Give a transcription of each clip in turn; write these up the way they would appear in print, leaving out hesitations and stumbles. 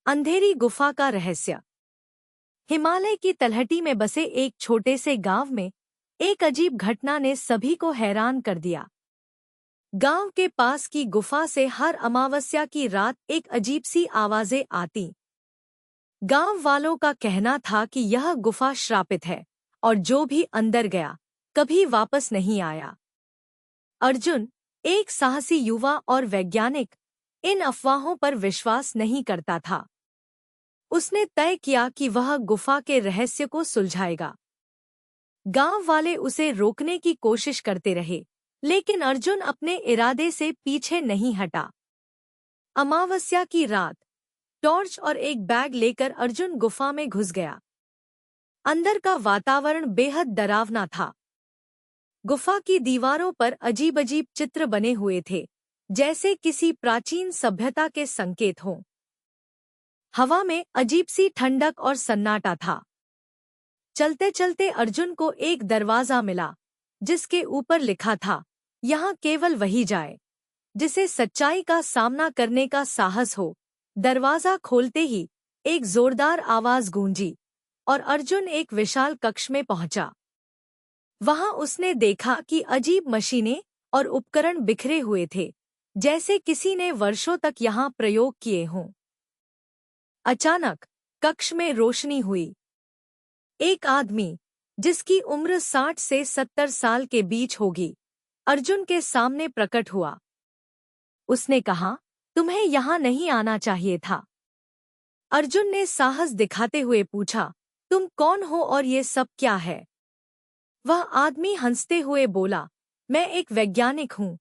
अंधेरी गुफा का रहस्य। हिमालय की तलहटी में बसे एक छोटे से गांव में एक अजीब घटना ने सभी को हैरान कर दिया। गांव के पास की गुफा से हर अमावस्या की रात एक अजीब सी आवाजें आती। गांव वालों का कहना था कि यह गुफा श्रापित है और जो भी अंदर गया कभी वापस नहीं आया। अर्जुन, एक साहसी युवा और वैज्ञानिक, इन अफवाहों पर विश्वास नहीं करता था। उसने तय किया कि वह गुफा के रहस्य को सुलझाएगा। गांव वाले उसे रोकने की कोशिश करते रहे, लेकिन अर्जुन अपने इरादे से पीछे नहीं हटा। अमावस्या की रात, टॉर्च और एक बैग लेकर अर्जुन गुफा में घुस गया। अंदर का वातावरण बेहद डरावना था। गुफा की दीवारों पर अजीब-अजीब चित्र बने हुए थे, जैसे किसी प्राचीन सभ्यता के संकेत हों। हवा में अजीब सी ठंडक और सन्नाटा था। चलते चलते अर्जुन को एक दरवाजा मिला, जिसके ऊपर लिखा था, यहाँ केवल वही जाए जिसे सच्चाई का सामना करने का साहस हो। दरवाजा खोलते ही एक जोरदार आवाज गूंजी और अर्जुन एक विशाल कक्ष में पहुंचा। वहां उसने देखा कि अजीब मशीनें और उपकरण बिखरे हुए थे, जैसे किसी ने वर्षों तक यहाँ प्रयोग किए हों। अचानक कक्ष में रोशनी हुई। एक आदमी, जिसकी उम्र 60 से 70 साल के बीच होगी, अर्जुन के सामने प्रकट हुआ। उसने कहा, तुम्हें यहाँ नहीं आना चाहिए था। अर्जुन ने साहस दिखाते हुए पूछा, तुम कौन हो और ये सब क्या है? वह आदमी हंसते हुए बोला, मैं एक वैज्ञानिक हूँ,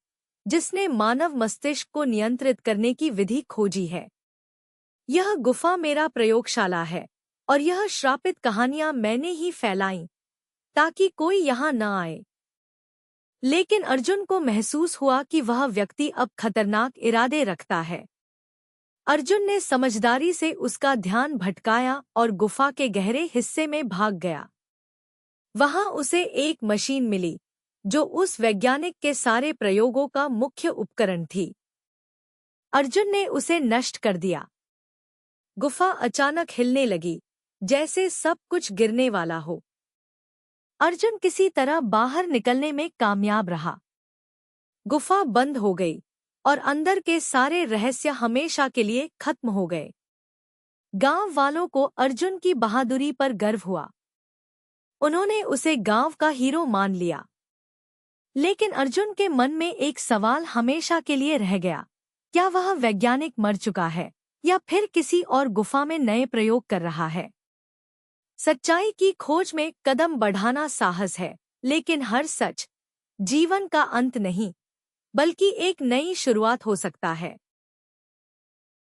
जिसने मानव मस्तिष्क को नियंत्रित करने की विधि खोजी है। यह गुफा मेरा प्रयोगशाला है और यह श्रापित कहानियां मैंने ही फैलाईं, ताकि कोई यहाँ न आए। लेकिन अर्जुन को महसूस हुआ कि वह व्यक्ति अब खतरनाक इरादे रखता है। अर्जुन ने समझदारी से उसका ध्यान भटकाया और गुफा के गहरे हिस्से में भाग गया। वहां उसे एक मशीन मिली, जो उस वैज्ञानिक के सारे प्रयोगों का मुख्य उपकरण थी। अर्जुन ने उसे नष्ट कर दिया। गुफा अचानक हिलने लगी, जैसे सब कुछ गिरने वाला हो। अर्जुन किसी तरह बाहर निकलने में कामयाब रहा। गुफा बंद हो गई और अंदर के सारे रहस्य हमेशा के लिए खत्म हो गए। गांव वालों को अर्जुन की बहादुरी पर गर्व हुआ। उन्होंने उसे गांव का हीरो मान लिया। लेकिन अर्जुन के मन में एक सवाल हमेशा के लिए रह गया, क्या वह वैज्ञानिक मर चुका है या फिर किसी और गुफा में नए प्रयोग कर रहा है? सच्चाई की खोज में कदम बढ़ाना साहस है, लेकिन हर सच जीवन का अंत नहीं, बल्कि एक नई शुरुआत हो सकता है।